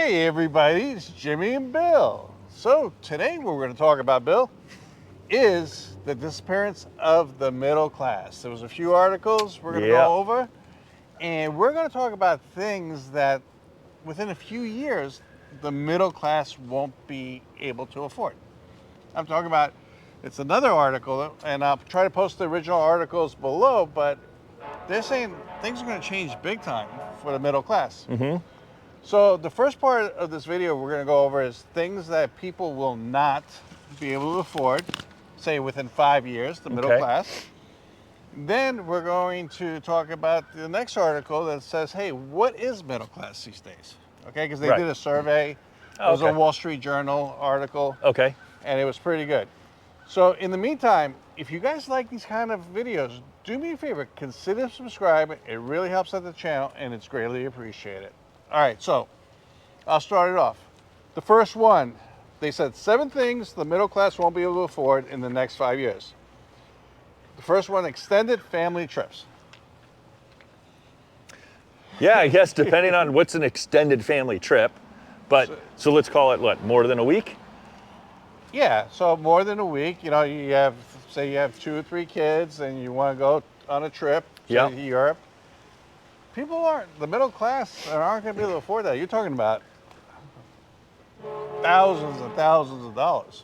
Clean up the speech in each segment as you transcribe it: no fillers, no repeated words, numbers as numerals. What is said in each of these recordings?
Hey everybody, it's Jimmy and Bill. So today what we're going to talk about, Bill, is the disappearance of the middle class. There was a few articles we're going to go over, and we're going to talk about things that within a few years the middle class won't be able to afford. I'm talking about, it's another article, and I'll try to post the original articles below, but they're saying things are going to change big time for the middle class. So the first part of this video we're going to go over is things that people will not be able to afford, say within 5 years, the middle class. Then we're going to talk about the next article that says, hey, what is middle class these days? Okay, because they did a survey. It was a Wall Street Journal article. And it was pretty good. So in the meantime, if you guys like these kind of videos, do me a favor, consider subscribing. It really helps out the channel and it's greatly appreciated. All right, so I'll start it off. The first one, they said 7 things the middle class won't be able to afford in the next 5 years. The first one, extended family trips. Yeah, I guess depending on what's an extended family trip. But so let's call it what, more than a week? Yeah, so more than a week. You know, you have, say you have 2 or 3 kids and you want to go on a trip to Europe. People aren't, the middle class aren't going to be able to afford that. You're talking about thousands and thousands of dollars.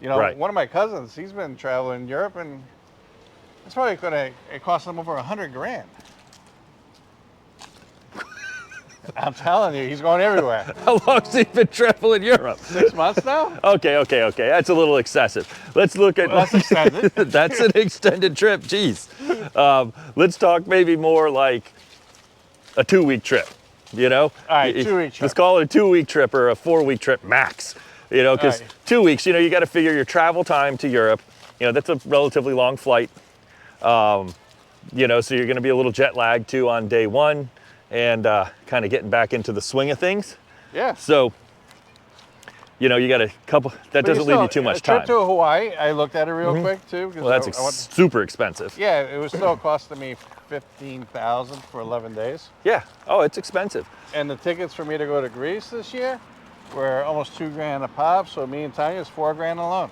You know, one of my cousins, he's been traveling Europe and it's probably going to, it cost him over 100 grand. I'm telling you, he's going everywhere. How long's he been traveling Europe? 6 months now? Okay. That's a little excessive. Let's look at... Well, that's extended. That's an extended trip, geez. Let's talk maybe more like a 2-week trip, you know? All right, 2-week trip. Let's call it a 2-week trip or a 4-week trip max, you know, because 2 weeks, you know, you got to figure your travel time to Europe. You know, that's a relatively long flight. You know, so you're going to be a little jet lagged too on day 1 and kind of getting back into the swing of things. Yeah. So, you know, you got a couple, that doesn't leave you too much time. A trip to Hawaii, I looked at it real quick too. Well, that's super expensive. Yeah, it was still costing me $15,000 for 11 days. Yeah, oh, it's expensive. And the tickets for me to go to Greece this year were almost 2 grand a pop, so me and Tanya is 4 grand alone.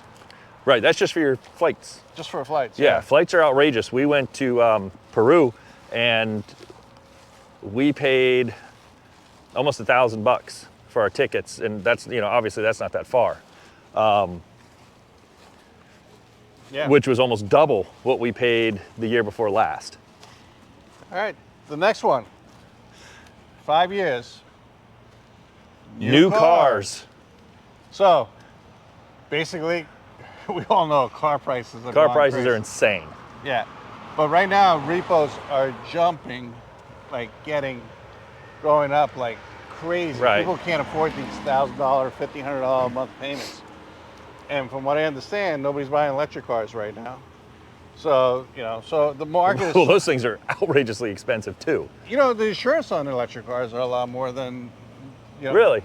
Right, that's just for your flights. Just for flights, yeah. Flights are outrageous. We went to Peru and we paid almost $1,000 for our tickets, and that's, you know, obviously that's not that far. Which was almost double what we paid the year before last. All right, the next one. 5 years. New cars. So, basically, we all know car prices are Car prices are insane. Yeah, but right now repos are jumping, like going up like crazy. People can't afford these $1,000, $1,500 a month payments. And from what I understand, nobody's buying electric cars right now. So, you know, so the market is... Well, those things are outrageously expensive too. You know, the insurance on electric cars are a lot more than, you know,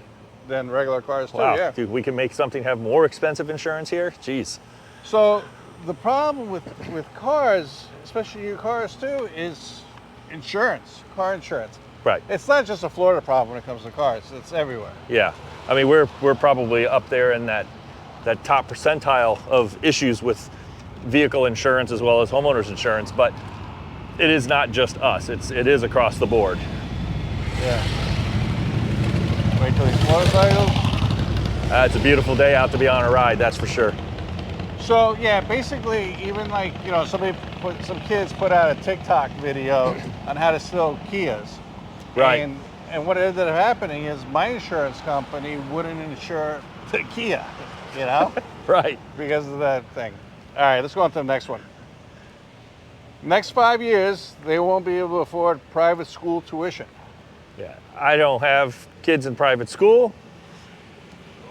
than regular cars too, yeah. Dude, we can make something have more expensive insurance here? Jeez. So the problem with cars, especially new cars too, is insurance, car insurance. Right. It's not just a Florida problem when it comes to cars, it's everywhere. Yeah, I mean, we're probably up there in that top percentile of issues with vehicle insurance as well as homeowners insurance, but it is not just us, it is across the board. Yeah. Wait till these motorcycles. It's a beautiful day out to be on a ride, that's for sure. So yeah, basically, even like, you know, some kids put out a TikTok video on how to steal Kias. Right. And what ended up happening is my insurance company wouldn't insure the Kia, you know? Right. Because of that thing. All right, let's go on to the next one. Next 5 years, they won't be able to afford private school tuition. Yeah, I don't have kids in private school.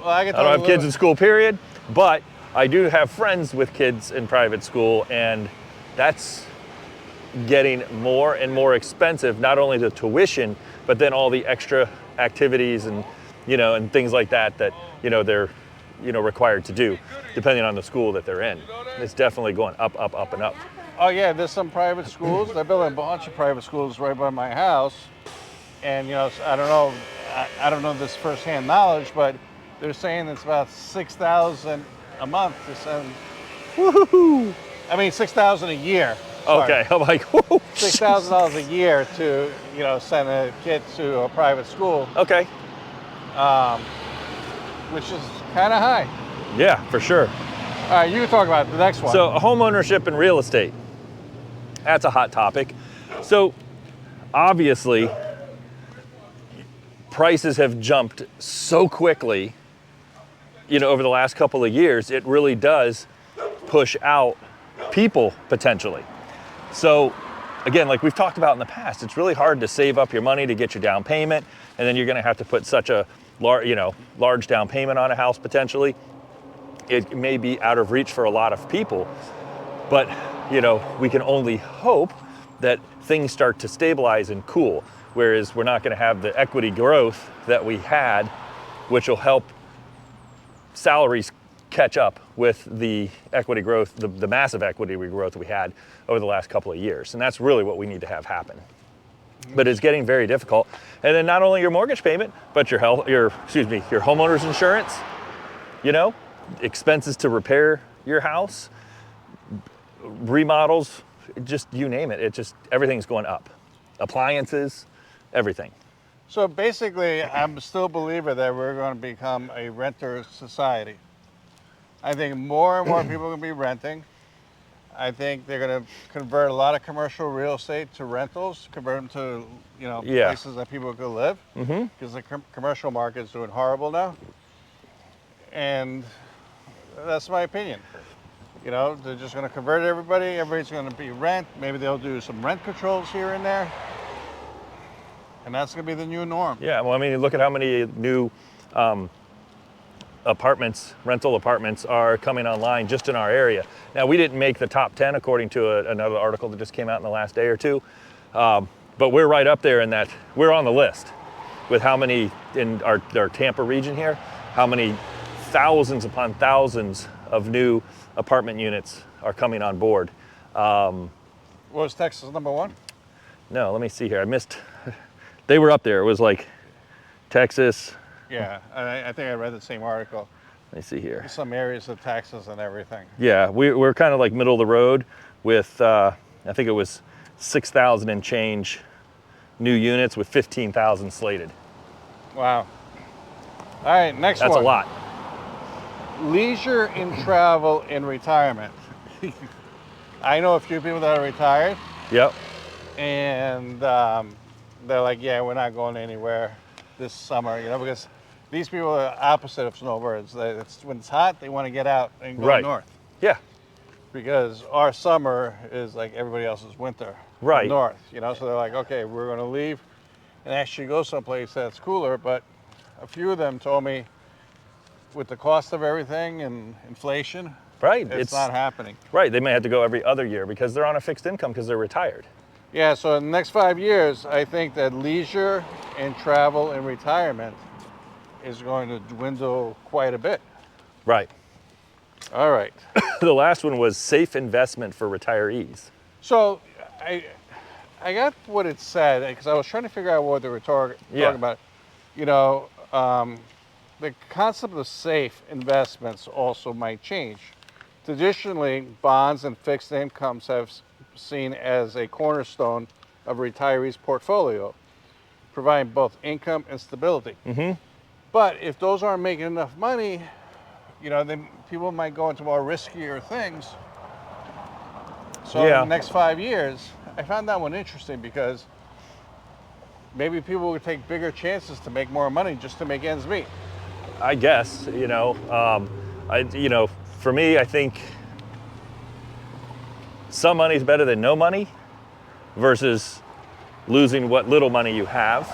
Well, I don't have kids in school, period. But I do have friends with kids in private school, and that's getting more and more expensive, not only the tuition, but then all the extra activities and, you know, and things like that, you know, they're, you know, required to do, depending on the school that they're in. It's definitely going up, up, up, and up. Oh yeah, there's some private schools. They're building a bunch of private schools right by my house. And, you know, I don't know I don't know this firsthand knowledge, but they're saying it's about $6,000 a month to send. Woohoo! I mean, $6,000 a year. Sorry. Okay, I'm like, whoa. $6,000 a year to send a kid to a private school, Okay. which is kind of high. Yeah, for sure. All right, you can talk about the next one. So home ownership and real estate. That's a hot topic. So obviously, prices have jumped so quickly, over the last couple of years. It really does push out people potentially. So again, like we've talked about in the past, it's really hard to save up your money to get your down payment, and then you're going to have to put such a large down payment on a house potentially. It may be out of reach for a lot of people, but we can only hope that things start to stabilize and cool, whereas we're not going to have the equity growth that we had, which will help salaries catch up with the equity growth, the massive equity growth we had over the last couple of years. And that's really what we need to have happen. But it's getting very difficult. And then not only your mortgage payment, but your homeowner's insurance, expenses to repair your house, remodels, just you name it. Everything's going up. Appliances, everything. So basically, I'm still a believer that we're going to become a renter society. I think more and more people are going to be renting. I think they're going to convert a lot of commercial real estate to rentals, convert them to places that people could live, because the commercial market is doing horrible now. And that's my opinion. They're just going to convert everybody. Everybody's going to be rent. Maybe they'll do some rent controls here and there. And that's going to be the new norm. Yeah, well, I mean, look at how many new rental apartments are coming online just in our area. Now, we didn't make the top 10 according to another article that just came out in the last day or two. But we're right up there in that. We're on the list with how many in our Tampa region here, how many thousands upon thousands of new apartment units are coming on board. Was Texas number one? No, let me see here. I missed. They were up there. It was like Texas. Yeah, I think I read the same article. Let me see here. Some areas of Texas and everything. Yeah, we're kind of like middle of the road with, I think it was 6,000 and change new units with 15,000 slated. Wow. All right, next one. That's a lot. Leisure and travel in retirement. I know a few people that are retired. Yep. And they're like, yeah, we're not going anywhere this summer, because these people are opposite of snowbirds. When it's hot, they want to get out and go north. Yeah. Because our summer is like everybody else's winter. Right. North, so they're like, okay, we're going to leave and actually go someplace that's cooler. But a few of them told me with the cost of everything and inflation, it's not happening. Right. They may have to go every other year because they're on a fixed income because they're retired. Yeah, so in the next 5 years, I think that leisure and travel and retirement is going to dwindle quite a bit. Right. All right. The last one was safe investment for retirees. So I got what it said because I was trying to figure out what they were talking about. The concept of safe investments also might change. Traditionally, bonds and fixed incomes have seen as a cornerstone of a retiree's portfolio, providing both income and stability. But if those aren't making enough money, then people might go into more riskier things. So in the next 5 years, I found that one interesting because maybe people would take bigger chances to make more money just to make ends meet. I guess, for me, I think some money is better than no money versus losing what little money you have,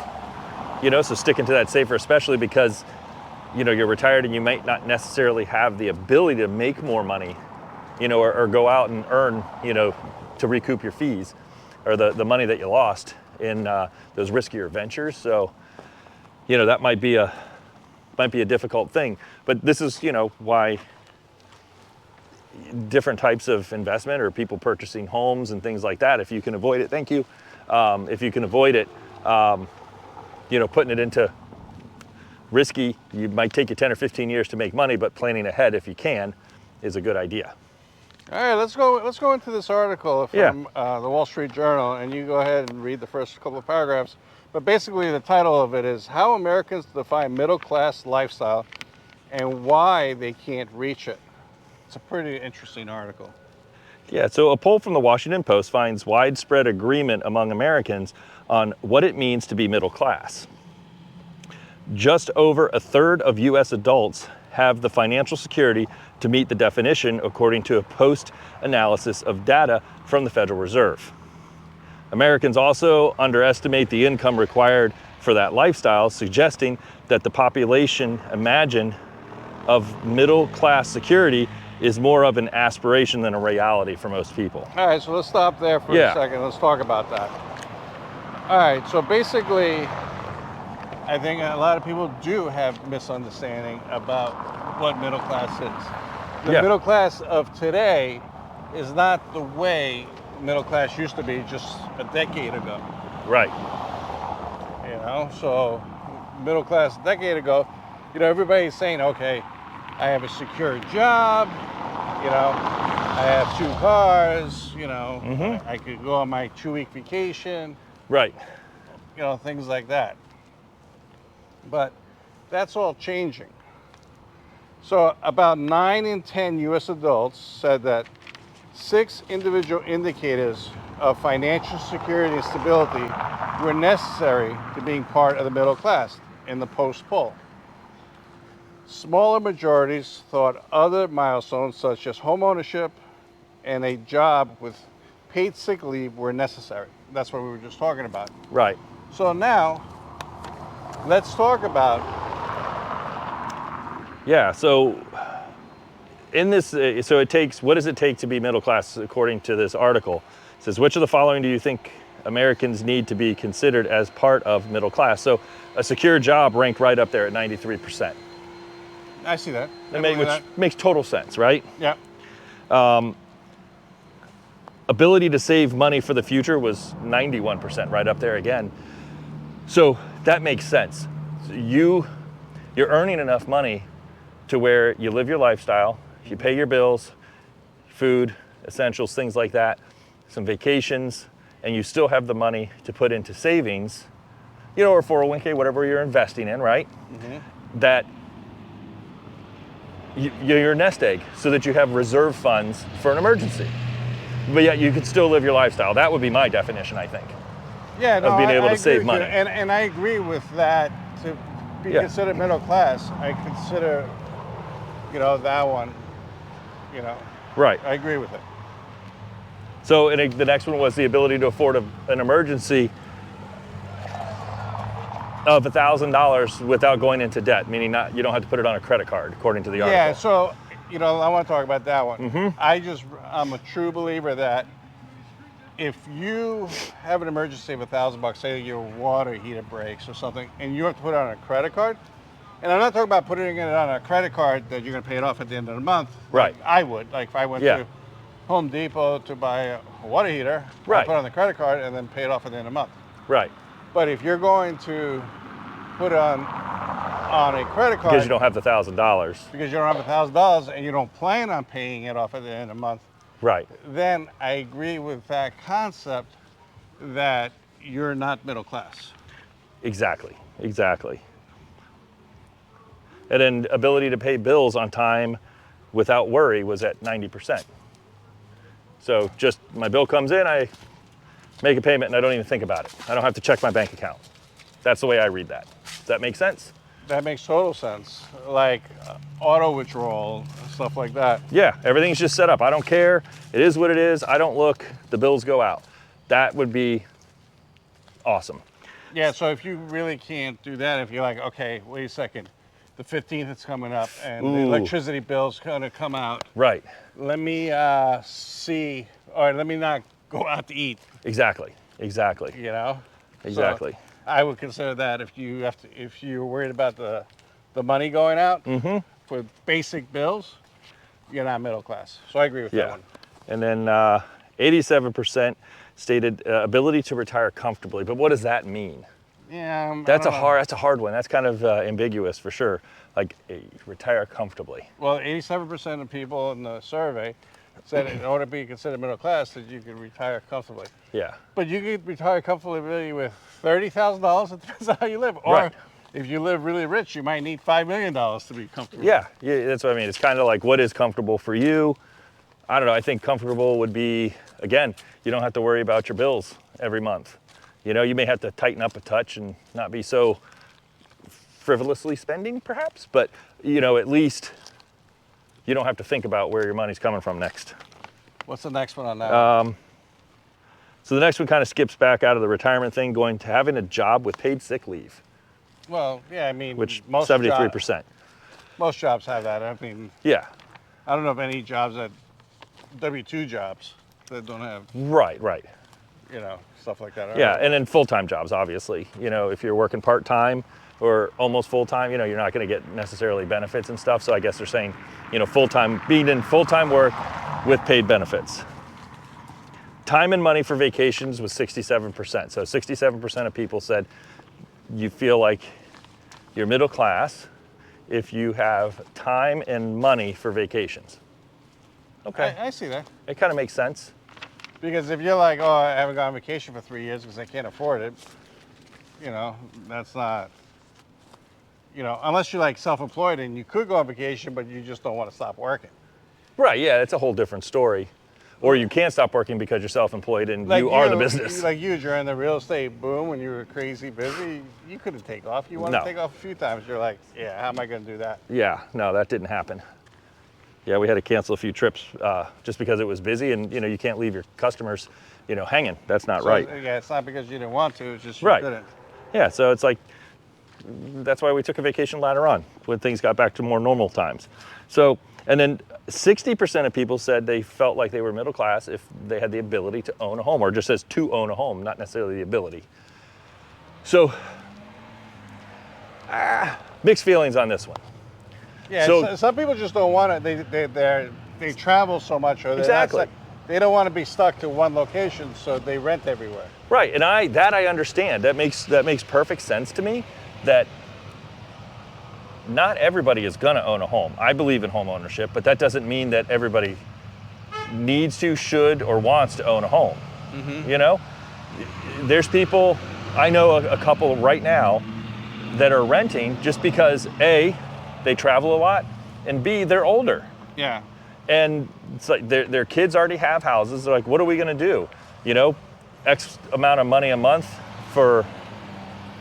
so sticking to that safer, especially because, you're retired and you might not necessarily have the ability to make more money, or go out and earn, to recoup your fees or the money that you lost in those riskier ventures. So, that might be a difficult thing, but this is, why different types of investment or people purchasing homes and things like that, if you can avoid it, if you can avoid it, putting it into risky. You might take you 10 or 15 years to make money, but planning ahead if you can is a good idea. All right, let's go into this article from the Wall Street Journal, and you go ahead and read the first couple of paragraphs. But basically, the title of it is "How Americans Define Middle Class Lifestyle and Why They Can't Reach It." It's a pretty interesting article. Yeah, so a poll from the Washington Post finds widespread agreement among Americans on what it means to be middle class. Just over a third of U.S. adults have the financial security to meet the definition, according to a post-analysis of data from the Federal Reserve. Americans also underestimate the income required for that lifestyle, suggesting that the population imagine of middle-class security is more of an aspiration than a reality for most people. All right, so let's stop there for a second. Let's talk about that. All right, so basically, I think a lot of people do have misunderstanding about what middle class is. The middle class of today is not the way middle class used to be just a decade ago. Right. You know, so middle class a decade ago, you know, everybody's saying, okay, I have a secure job, you know, I have 2 cars, you know, I could go on my 2-week vacation. Right. You know, things like that. But that's all changing. So about 9 in 10 U.S. adults said that 6 individual indicators of financial security and stability were necessary to being part of the middle class in the Post poll. Smaller majorities thought other milestones such as home ownership and a job with paid sick leave were necessary. That's what we were just talking about. Right. So now, let's talk about... Yeah, so in this, so it takes, what does it take to be middle class according to this article? It says, which of the following do you think Americans need to be considered as part of middle class? So a secure job ranked right up there at 93%. I see that. Which makes total sense, right? Yeah. Ability to save money for the future was 91%, right up there again. So that makes sense. So you're earning enough money to where you live your lifestyle, you pay your bills, food, essentials, things like that, some vacations, and you still have the money to put into savings, you know, or 401k, whatever you're investing in, right? That you're a nest egg so that you have reserve funds for an emergency. But yet you could still live your lifestyle. That would be my definition, I think. Yeah, no, of being able I to save agree money. And I agree with that. To be considered middle class, I consider, you know, that one, you know. Right. I agree with it. So the next one was the ability to afford an emergency of $1,000 without going into debt, meaning you don't have to put it on a credit card, according to the article. Yeah, so, you know, I want to talk about that one. I'm a true believer that if you have an emergency of $1,000, say your water heater breaks or something, and you have to put it on a credit card, and I'm not talking about putting it on a credit card that you're going to pay it off at the end of the month. Right. Like I would. Like if I went to Home Depot to buy a water heater, I put it on the credit card and then pay it off at the end of the month. Right. But if you're going to put it on a credit card... Because you don't have the $1,000. Because you don't have $1,000 and you don't plan on paying it off at the end of the month. Right. Then I agree with that concept that you're not middle class. Exactly. Exactly. And then ability to pay bills on time without worry was at 90%. So just my bill comes in, I make a payment and I don't even think about it. I don't have to check my bank account. That's the way I read that. Does that make sense? That makes total sense. Like auto withdrawal, stuff like that. Yeah, everything's just set up. I don't care. It is what it is. I don't look. The bills go out. That would be awesome. Yeah, so if you really can't do that, if you're like, okay, wait a second, the 15th is coming up and the electricity bill's gonna come out. Right. Let me see, or let me not go out to eat. Exactly. Exactly. You know? Exactly. So I would consider that if you're worried about the money going out for basic bills, you're not middle class. So I agree with that one. And then 87% stated ability to retire comfortably. But what does that mean? Yeah, That's a hard one. That's kind of ambiguous for sure. Like retire comfortably. Well, 87% of people in the survey said in order to be considered middle class that you could retire comfortably. Yeah. But you could retire comfortably with $30,000. It depends on how you live. Or Right. if you live really rich, you might need $5 million to be comfortable. Yeah, that's what I mean. It's kind of like what is comfortable for you. I don't know. I think comfortable would be, again, you don't have to worry about your bills every month. You know, you may have to tighten up a touch and not be so frivolously spending, perhaps, but you know, at least you don't have to think about where your money's coming from next. What's the next one on that? So the next one kind of skips back out of the retirement thing, going to having a job with paid sick leave. Well, yeah, I mean, which most 73%. Most jobs have that. I mean, yeah. I don't know of any jobs that W-2 jobs that don't have. Right. You know, stuff like that. Yeah, and then full-time jobs, obviously. You know, if you're working part-time or almost full-time, you know, you're not going to get necessarily benefits and stuff. So I guess they're saying, you know, full-time, being in full-time work with paid benefits. Time and money for vacations was 67%. So 67% of people said you feel like you're middle class if you have time and money for vacations. Okay. I see that. It kind of makes sense. Because if you're like, oh, I haven't gone on vacation for 3 years because I can't afford it, you know, that's not, you know, unless you're like self-employed and you could go on vacation, but you just don't want to stop working. Right, yeah, it's a whole different story. Or you can't stop working because you're self-employed and like you are the business. Like you're in the real estate boom when you were crazy busy. You couldn't take off. You wanted to take off a few times. You're like, yeah, how am I going to do that? Yeah, no, that didn't happen. Yeah, we had to cancel a few trips just because it was busy, and you know you can't leave your customers, you know, hanging. That's not right. Yeah, it's not because you didn't want to. It's just you couldn't. Yeah, so it's like that's why we took a vacation later on when things got back to more normal times. So, and then 60% of people said they felt like they were middle class if they had the ability to own a home, or just says to own a home, not necessarily the ability. So, mixed feelings on this one. Yeah, so some people just don't want it. They travel so much, or exactly. They don't want to be stuck to one location, so they rent everywhere. Right, and I understand. That makes perfect sense to me. That not everybody is going to own a home. I believe in home ownership, but that doesn't mean that everybody needs to, should, or wants to own a home. Mm-hmm. You know, there's people. I know a couple right now that are renting just because A, they travel a lot, and B, they're older. Yeah. And it's like their kids already have houses. They're like, what are we going to do? You know, X amount of money a month for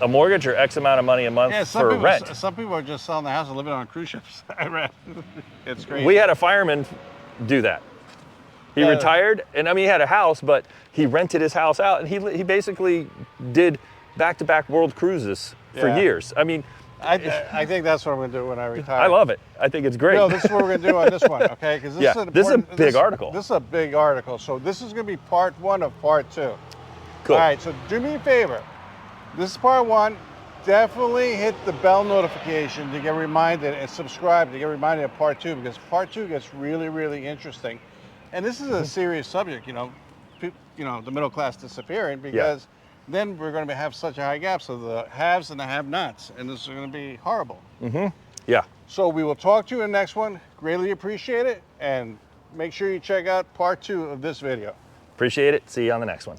a mortgage or X amount of money a month for rent. Some people are just selling the house and living on cruise ships. It's great. We had a fireman do that. He retired, and I mean, he had a house, but he rented his house out, and he basically did back-to-back world cruises for years. I mean, I think that's what I'm going to do when I retire. I love it. I think it's great. Bill, this is what we're going to do on this one, okay? Because this is a big article. This is a big article. So this is going to be part 1 of part 2. Cool. All right, so do me a favor. This is part 1. Definitely hit the bell notification to get reminded, and subscribe to get reminded of part 2, because part 2 gets really, really interesting. And this is a serious subject, you know, the middle class disappearing, because then we're going to have such a high gap. So the haves and the have-nots, and this is going to be horrible. Mm-hmm. Yeah. So we will talk to you in the next one. Greatly appreciate it, and make sure you check out part 2 of this video. Appreciate it. See you on the next one.